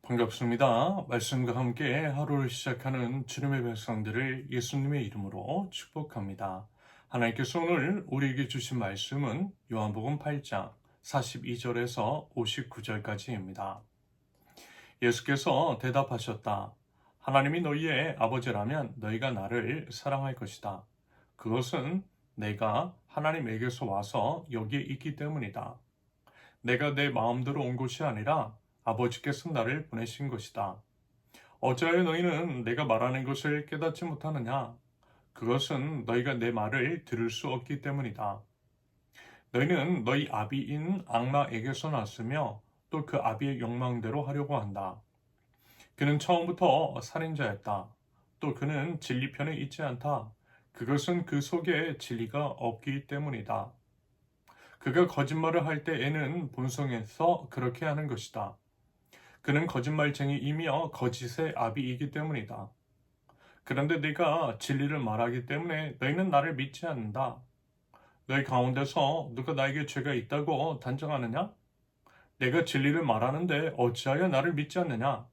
반갑습니다. 말씀과 함께 하루를 시작하는 주님의 백성들을 예수님의 이름으로 축복합니다. 하나님께서 오늘 우리에게 주신 말씀은 요한복음 8장 42절에서 59절까지입니다. 예수께서 대답하셨다. 하나님이 너희의 아버지라면 너희가 나를 사랑할 것이다. 그것은 내가 하나님에게서 와서 여기에 있기 때문이다. 내가 내 마음대로 온 것이 아니라 아버지께서 나를 보내신 것이다. 어찌하여 너희는 내가 말하는 것을 깨닫지 못하느냐? 그것은 너희가 내 말을 들을 수 없기 때문이다. 너희는 너희 아비인 악마에게서 났으며 또 그 아비의 욕망대로 하려고 한다. 그는 처음부터 살인자였다. 또 그는 진리 편에 있지 않다. 그것은 그 속에 진리가 없기 때문이다. 그가 거짓말을 할 때에는 본성에서 그렇게 하는 것이다. 그는 거짓말쟁이이며 거짓의 아비이기 때문이다. 그런데 내가 진리를 말하기 때문에 너희는 나를 믿지 않는다. 너희 가운데서 누가 나에게 죄가 있다고 단정하느냐? 내가 진리를 말하는데 어찌하여 나를 믿지 않느냐?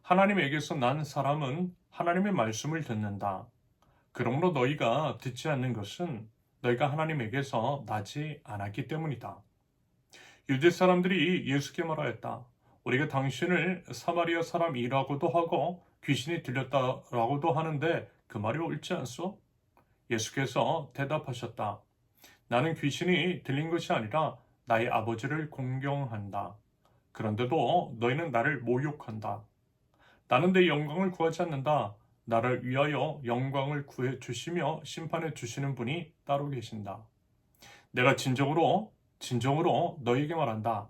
하나님에게서 난 사람은 하나님의 말씀을 듣는다. 그러므로 너희가 듣지 않는 것은 너희가 하나님에게서 나지 않았기 때문이다. 유대 사람들이 예수께 말하였다. 우리가 당신을 사마리아 사람이라고도 하고 귀신이 들렸다라고도 하는데 그 말이 옳지 않소? 예수께서 대답하셨다. 나는 귀신이 들린 것이 아니라 나의 아버지를 공경한다. 그런데도 너희는 나를 모욕한다. 나는 내 영광을 구하지 않는다. 나를 위하여 영광을 구해 주시며 심판해 주시는 분이 따로 계신다. 내가 진정으로 너희에게 말한다.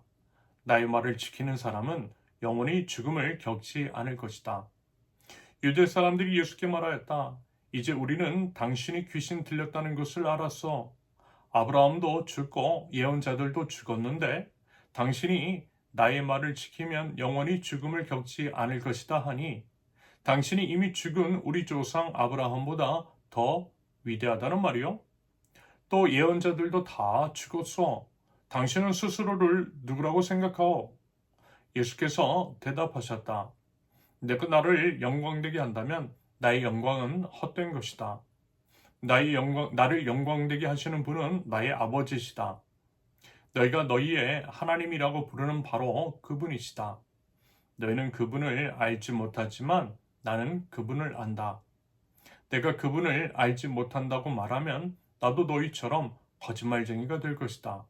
나의 말을 지키는 사람은 영원히 죽음을 겪지 않을 것이다. 유대 사람들이 예수께 말하였다. 이제 우리는 당신이 귀신 들렸다는 것을 알았어. 아브라함도 죽고 예언자들도 죽었는데 당신이 나의 말을 지키면 영원히 죽음을 겪지 않을 것이다 하니 당신이 이미 죽은 우리 조상 아브라함보다 더 위대하다는 말이요? 또 예언자들도 다 죽었어. 당신은 스스로를 누구라고 생각하오? 예수께서 대답하셨다. 내가 나를 영광되게 한다면 나의 영광은 헛된 것이다. 나를 영광되게 하시는 분은 나의 아버지시다. 너희가 너희의 하나님이라고 부르는 바로 그분이시다. 너희는 그분을 알지 못하지만 나는 그분을 안다. 내가 그분을 알지 못한다고 말하면 나도 너희처럼 거짓말쟁이가 될 것이다.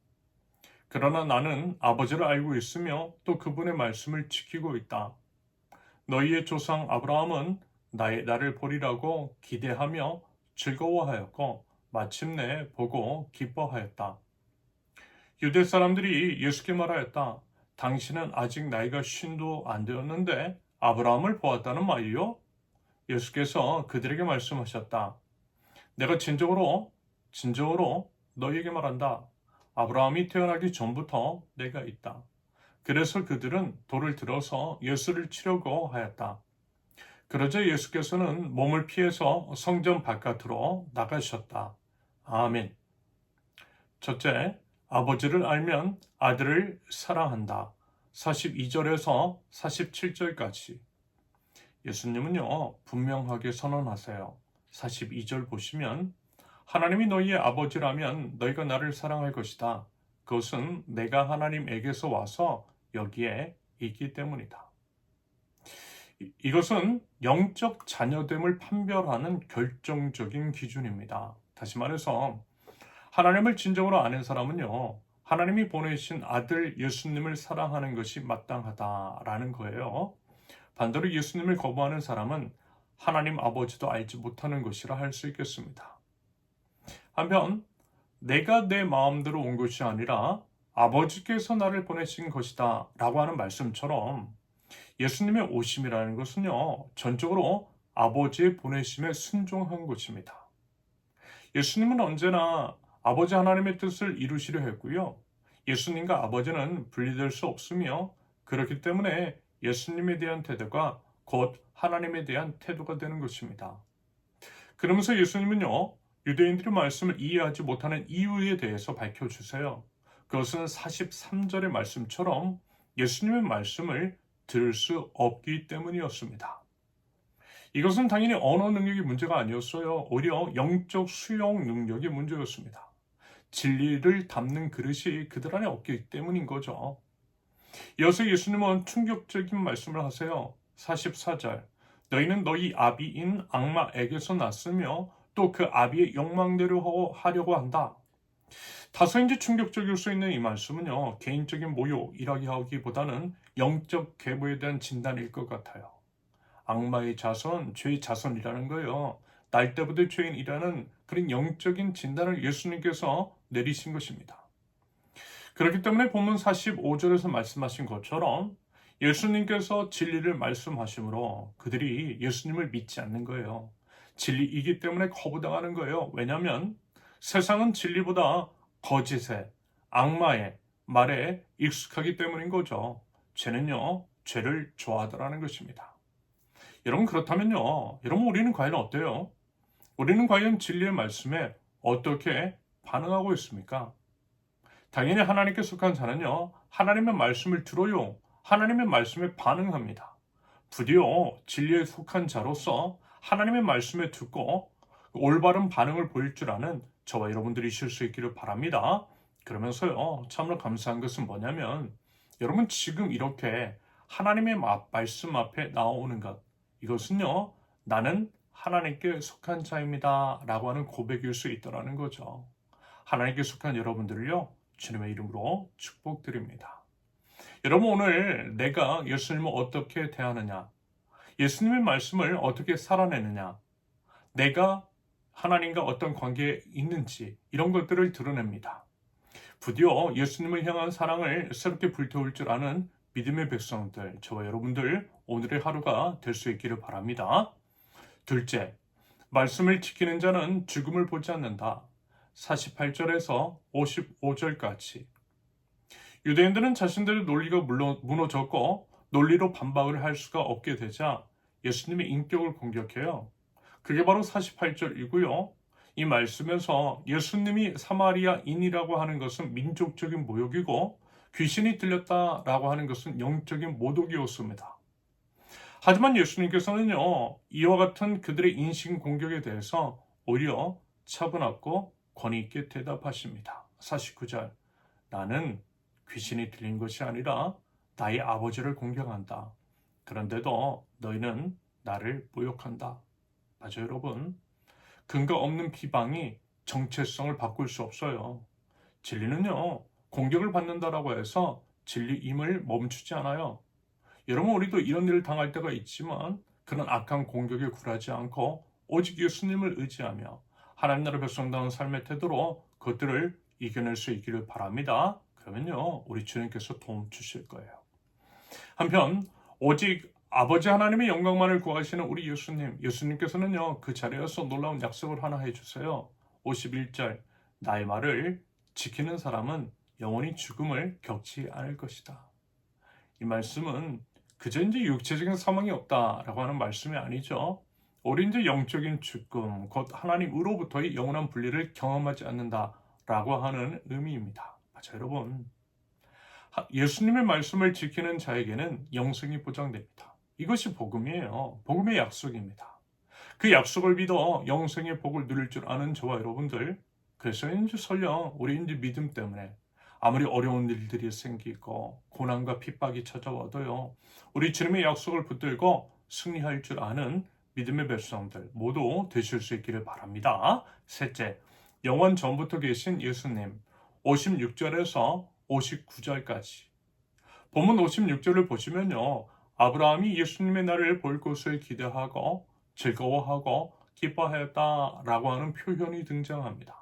그러나 나는 아버지를 알고 있으며 또 그분의 말씀을 지키고 있다. 너희의 조상 아브라함은 나를 보리라고 기대하며 즐거워하였고 마침내 보고 기뻐하였다. 유대 사람들이 예수께 말하였다. 당신은 아직 나이가 50도 안 되었는데 아브라함을 보았다는 말이요? 예수께서 그들에게 말씀하셨다. 내가 진정으로 너희에게 말한다. 아브라함이 태어나기 전부터 내가 있다. 그래서 그들은 돌을 들어서 예수를 치려고 하였다. 그러자 예수께서는 몸을 피해서 성전 바깥으로 나가셨다. 아멘. 첫째, 아버지를 알면 아들을 사랑한다. 42절에서 47절까지. 예수님은요, 분명하게 선언하세요. 42절 보시면 하나님이 너희의 아버지라면 너희가 나를 사랑할 것이다. 그것은 내가 하나님에게서 와서 여기에 있기 때문이다. 이것은 영적 자녀됨을 판별하는 결정적인 기준입니다. 다시 말해서 하나님을 진정으로 아는 사람은요, 하나님이 보내신 아들 예수님을 사랑하는 것이 마땅하다라는 거예요. 반대로 예수님을 거부하는 사람은 하나님 아버지도 알지 못하는 것이라 할 수 있겠습니다. 한편 내가 내 마음대로 온 것이 아니라 아버지께서 나를 보내신 것이다 라고 하는 말씀처럼 예수님의 오심이라는 것은요, 전적으로 아버지의 보내심에 순종한 것입니다. 예수님은 언제나 아버지 하나님의 뜻을 이루시려 했고요. 예수님과 아버지는 분리될 수 없으며 그렇기 때문에 예수님에 대한 태도가 곧 하나님에 대한 태도가 되는 것입니다. 그러면서 예수님은요, 유대인들이 말씀을 이해하지 못하는 이유에 대해서 밝혀주세요. 그것은 43절의 말씀처럼 예수님의 말씀을 들을 수 없기 때문이었습니다. 이것은 당연히 언어 능력이 문제가 아니었어요. 오히려 영적 수용 능력이 문제였습니다. 진리를 담는 그릇이 그들 안에 없기 때문인 거죠. 이어서 예수님은 충격적인 말씀을 하세요. 44절. 너희는 너희 아비인 악마에게서 났으며 또 그 아비의 욕망대로 하려고 한다. 다소인지 충격적일 수 있는 이 말씀은요, 개인적인 모욕이라기보다는 영적 계보에 대한 진단일 것 같아요. 악마의 자손, 죄의 자손이라는 거예요. 날 때부터 죄인이라는 그런 영적인 진단을 예수님께서 내리신 것입니다. 그렇기 때문에 본문 45절에서 말씀하신 것처럼 예수님께서 진리를 말씀하시므로 그들이 예수님을 믿지 않는 거예요. 진리이기 때문에 거부당하는 거예요. 왜냐하면 세상은 진리보다 거짓에, 악마의 말에 익숙하기 때문인 거죠. 죄는요, 죄를 좋아하더라는 것입니다. 여러분, 그렇다면요, 여러분, 우리는 과연 어때요? 우리는 과연 진리의 말씀에 어떻게 반응하고 있습니까? 당연히 하나님께 속한 자는요, 하나님의 말씀을 들어요. 하나님의 말씀에 반응합니다. 부디어 진리에 속한 자로서 하나님의 말씀에 듣고 올바른 반응을 보일 줄 아는 저와 여러분들이실 수 있기를 바랍니다. 그러면서요, 참으로 감사한 것은 뭐냐면 여러분 지금 이렇게 하나님의 말씀 앞에 나오는 것, 이것은요, 나는 하나님께 속한 자입니다 라고 하는 고백일 수 있다는 거죠. 하나님께 속한 여러분들을요, 주님의 이름으로 축복드립니다. 여러분, 오늘 내가 예수님을 어떻게 대하느냐, 예수님의 말씀을 어떻게 살아내느냐, 내가 하나님과 어떤 관계에 있는지 이런 것들을 드러냅니다. 부디어 예수님을 향한 사랑을 새롭게 불태울 줄 아는 믿음의 백성들, 저와 여러분들 오늘의 하루가 될 수 있기를 바랍니다. 둘째, 말씀을 지키는 자는 죽음을 보지 않는다. 48절에서 55절까지. 유대인들은 자신들의 논리가 무너졌고 논리로 반박을 할 수가 없게 되자 예수님의 인격을 공격해요. 그게 바로 48절이고요. 이 말씀에서 예수님이 사마리아인이라고 하는 것은 민족적인 모욕이고 귀신이 들렸다라고 하는 것은 영적인 모독이었습니다. 하지만 예수님께서는요, 이와 같은 그들의 인신 공격에 대해서 오히려 차분하고 권위 있게 대답하십니다. 49절. 나는 귀신이 들린 것이 아니라 나의 아버지를 공경한다. 그런데도 너희는 나를 모욕한다. 맞아요, 여러분. 근거 없는 비방이 정체성을 바꿀 수 없어요. 진리는요, 공격을 받는다라고 해서 진리임을 멈추지 않아요. 여러분, 우리도 이런 일을 당할 때가 있지만 그런 악한 공격에 굴하지 않고 오직 예수님을 의지하며 하나님 나라 백성다운 삶의 태도로 그것들을 이겨낼 수 있기를 바랍니다. 그러면요, 우리 주님께서 도움 주실 거예요. 한편 오직 아버지 하나님의 영광만을 구하시는 우리 예수님께서는요, 그 자리에서 놀라운 약속을 하나 해주세요. 51절, 나의 말을 지키는 사람은 영원히 죽음을 겪지 않을 것이다. 이 말씀은 그저 이제 육체적인 사망이 없다라고 하는 말씀이 아니죠. 우리 이제 영적인 죽음, 곧 하나님으로부터의 영원한 분리를 경험하지 않는다라고 하는 의미입니다. 맞아요, 여러분. 예수님의 말씀을 지키는 자에게는 영생이 보장됩니다. 이것이 복음이에요. 복음의 약속입니다. 그 약속을 믿어 영생의 복을 누릴 줄 아는 저와 여러분들, 그래서인지 설령 우리 이제 믿음 때문에 아무리 어려운 일들이 생기고 고난과 핍박이 찾아와도요, 우리 주님의 약속을 붙들고 승리할 줄 아는 믿음의 백성들 모두 되실 수 있기를 바랍니다. 셋째, 영원 전부터 계신 예수님, 56절에서 59절까지. 본문 56절을 보시면요, 아브라함이 예수님의 날을 볼 것을 기대하고 즐거워하고 기뻐하였다라고 하는 표현이 등장합니다.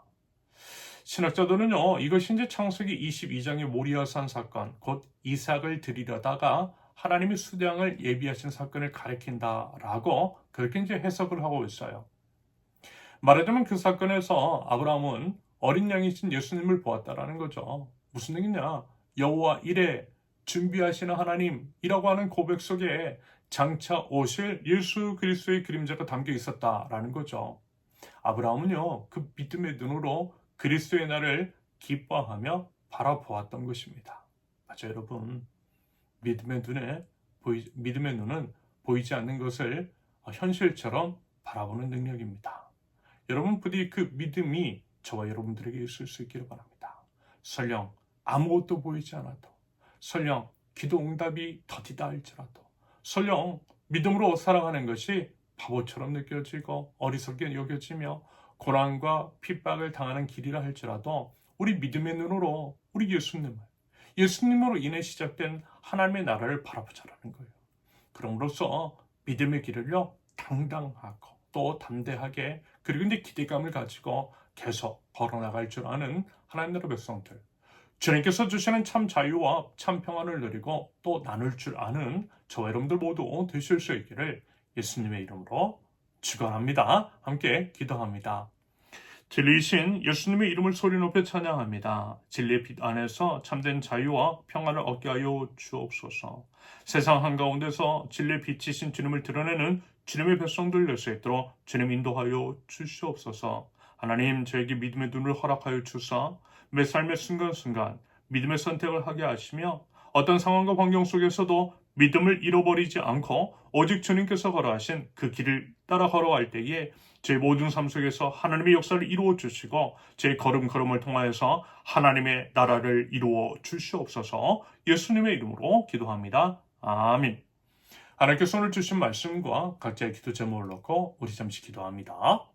신학자들은요, 이것이 이제 창세기 22장의 모리아산 사건, 곧 이삭을 드리려다가 하나님이 수량을 예비하신 사건을 가리킨다라고 그렇게 이제 해석을 하고 있어요. 말하자면 그 사건에서 아브라함은 어린 양이신 예수님을 보았다라는 거죠. 무슨 얘기냐? 여호와 이레 준비하시는 하나님이라고 하는 고백 속에 장차 오실 예수 그리스도의 그림자가 담겨 있었다라는 거죠. 아브라함은요, 그 믿음의 눈으로 그리스도의 날을 기뻐하며 바라보았던 것입니다. 맞아요, 여러분. 믿음의 눈에 믿음의 눈은 보이지 않는 것을 현실처럼 바라보는 능력입니다. 여러분 부디 그 믿음이 저와 여러분들에게 있을 수 있기를 바랍니다. 설령 아무것도 보이지 않아도, 설령 기도 응답이 더디다 할지라도, 설령 믿음으로 살아가는 것이 바보처럼 느껴지고 어리석게 여겨지며 고난과 핍박을 당하는 길이라 할지라도 우리 믿음의 눈으로 우리 예수님으로 인해 시작된 하나님의 나라를 바라보자라는 거예요. 그럼으로써 믿음의 길을요 당당하고 또 담대하게 그리고 이제 기대감을 가지고 계속 걸어나갈 줄 아는 하나님 나라 백성들, 주님께서 주시는 참 자유와 참 평안을 누리고 또 나눌 줄 아는 저와 여러분들 모두 되실 수 있기를 예수님의 이름으로 축원합니다. 함께 기도합니다. 진리이신 예수님의 이름을 소리 높여 찬양합니다. 진리의 빛 안에서 참된 자유와 평안을 얻게 하여 주옵소서. 세상 한가운데서 진리의 빛이신 주님을 드러내는 주님의 백성들 될 수 있도록 주님 인도하여 주시옵소서. 하나님, 저에게 믿음의 눈을 허락하여 주사 매 삶의 순간순간 믿음의 선택을 하게 하시며 어떤 상황과 환경 속에서도 믿음을 잃어버리지 않고 오직 주님께서 걸어가신 그 길을 따라 걸어갈 때에 제 모든 삶 속에서 하나님의 역사를 이루어 주시고 제 걸음걸음을 통하여서 하나님의 나라를 이루어 주시옵소서. 예수님의 이름으로 기도합니다. 아멘. 하나님께서 오늘 주신 말씀과 각자의 기도 제목을 놓고 우리 잠시 기도합니다.